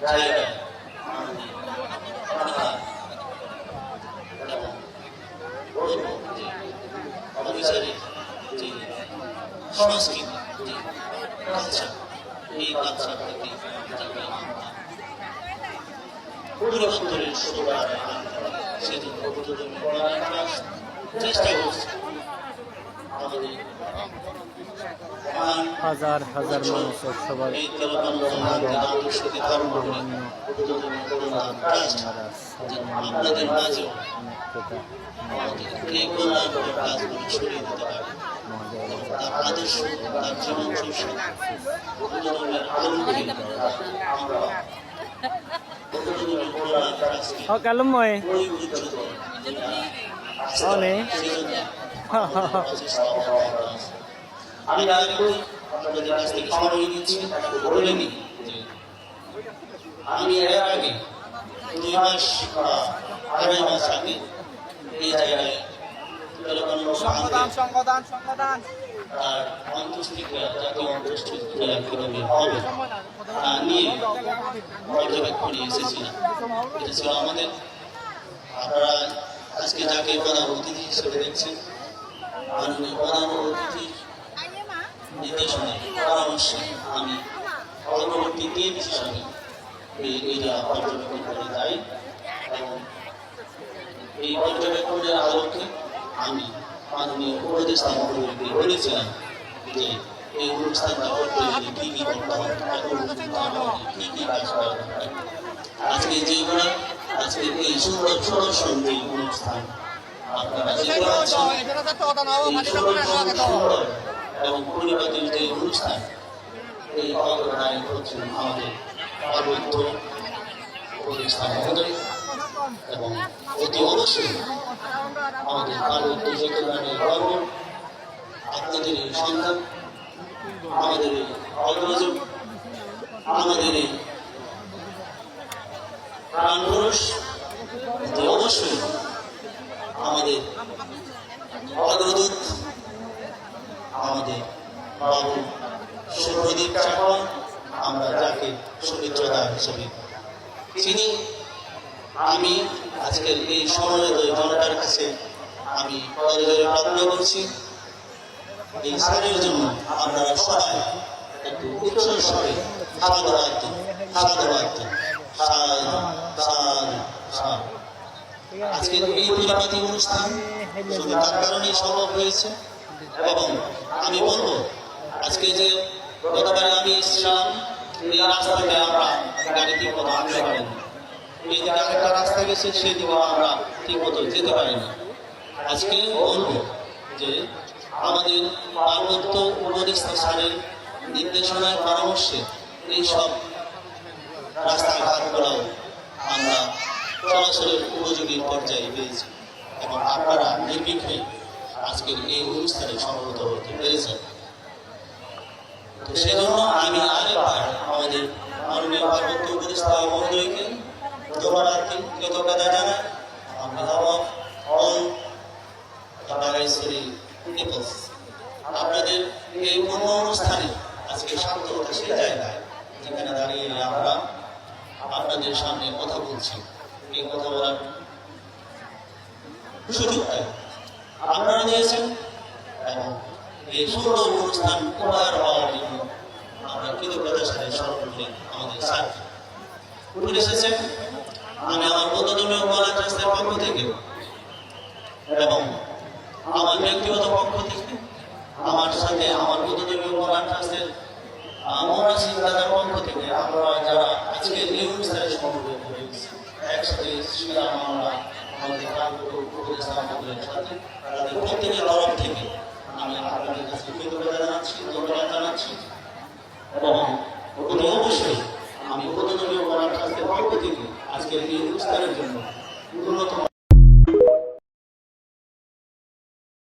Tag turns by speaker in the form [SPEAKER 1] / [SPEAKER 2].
[SPEAKER 1] জায়গায় অফিসারের যে সংস্কৃতি যে কালচার, এই কালচার থেকে পরিবর্তনের সুযোগ সেজন্য চেষ্টা করছে।
[SPEAKER 2] হাজার হাজার মানুষের সবার
[SPEAKER 1] আপনাদের মাঝেও এই কল্যাণকর কাজগুলো ছড়িয়ে দিতে পারে। তার আদর্শ, তার জীবন চর্চা, আলোকে আমরা
[SPEAKER 2] Kalummoy. One.
[SPEAKER 1] আমি নাগরিক আপনাদের কাছ থেকে সময় নিচ্ছি, বলে নিই যে আমি এর আগে 2 মাস বা 2.5 মাস আগে এই জায়গায়
[SPEAKER 3] সংবাদান
[SPEAKER 1] আর অন্ত্যেষ্টিক্রিয়া, জাতীয় অন্ত্যেষ্টিক্রিয়া কিভাবে হবে নিয়ে পর্যবেক্ষণে এসেছিলাম। এটা ছিল আমাদের, আপনারা আজকে যাকে প্রধান অতিথি হিসেবে দেখছেন, মাননীয় প্রধান অতিথির নির্দেশনায় পরামর্শে আমি পরবর্তী 3 হিসাবে এইটা পর্যবেক্ষণ করে যাই এবং এই পর্যবেক্ষণের আলোকে আমি মাননীয় উপদেষ্টা মহোদয়কে বলেছিলাম যে এই অনুষ্ঠানটা করতে গেলে কি কি করতে হবে, কি কি কাজ করা দরকার। আজকে যেগুলো আজকে এই সুন্দর ষোড়শী অনুষ্ঠান আপনারা যেগুলো এবং পরিবারের যে অনুষ্ঠান, এই অগ্রগায়ী হচ্ছেন আমাদের পার্বত্য উপদেষ্টা মহোদয় এবং অতি অবশ্যই আমাদের পার্বত্য চট্টগ্রামের গর্ব, আপনাদের এই সন্তান, আমাদের এই অগ্রজ, আমাদের এই প্রাণপুরুষ, অতি অবশ্যই আমাদের অগ্রদূত, আমাদের বাবু শুভদীপ চাকমা, আমরা যাকে সুমিত্রদা হিসেবে চিনি। আমি আজকের এই সমবেত জনতার কাছে আমি করজোড়ে প্রার্থনা করছি, এই স্যারের জন্য আপনারা সবাই একটু উচ্চ স্বরে সাধুবাদ দিন, সাধুবাদ দিন, আজকের এই পরিপাটি অনুষ্ঠান শুধু তার কারণেই সম্ভব হয়েছে। এবং আমি বলবো, আজকে যে গতবারে আমি এসেছিলাম, এই রাস্তাতে আমরা গাড়ি ঠিক মতো আনতে পারিনি, এই দিকে আরেকটা রাস্তা গেছে, সেদিকেও আমরা ঠিক মতো যেতে পারিনি। আজকে বলবো যে আমাদের পার্বত্য উপদেষ্টা স্যারের নির্দেশনার পরামর্শে এইসব রাস্তাঘাটগুলোও আমরা চলাচলের উপযোগী পর্যায়ে পেয়েছি এবং আপনারা নির্বিঘ্নে আজকের এই অনুষ্ঠানে সমবেত হতে পেরেছেন। তো সেজন্য আমি আরেকবার আমাদের মাননীয় পার্বত্য উপদেষ্টা মহোদয়কে ধন্যবাদ কৃতজ্ঞতা জানাই। আপনাদের এই পূর্ণ অনুষ্ঠানে আজকে শান্ত সেই জায়গায় যেখানে দাঁড়িয়ে আমরা আপনাদের সামনে কথা বলছি, এই কথা বলার সুযোগটা আপনারা দিয়েছেন এবং এই সুন্দর অনুষ্ঠান উপহার হওয়ার জন্য আমরা কৃতজ্ঞতার সাথে সর্বোপরি আমাদের স্যার উঠে এসেছেন। আমি আমার বোধদমীয় কল্যাণ ট্রাস্টের পক্ষ থেকে এবং আমার ব্যক্তিগত পক্ষ থেকে, আমার সাথে আমার বোধদমীয় কল্যাণ ট্রাস্টের মহাসিন দাদার পক্ষ থেকে আমরা যারা আজকে এই অনুষ্ঠানে সমবেত হয়েছি একসাথে ছিলাম, আমরা আমাদের উপদেষ্টা মহোদয়ের সাথে তাদের প্রত্যেকের তরফ থেকে আমি আপনাদের কাছে কৃতজ্ঞতা জানাচ্ছি, ধন্যবাদ জানাচ্ছি।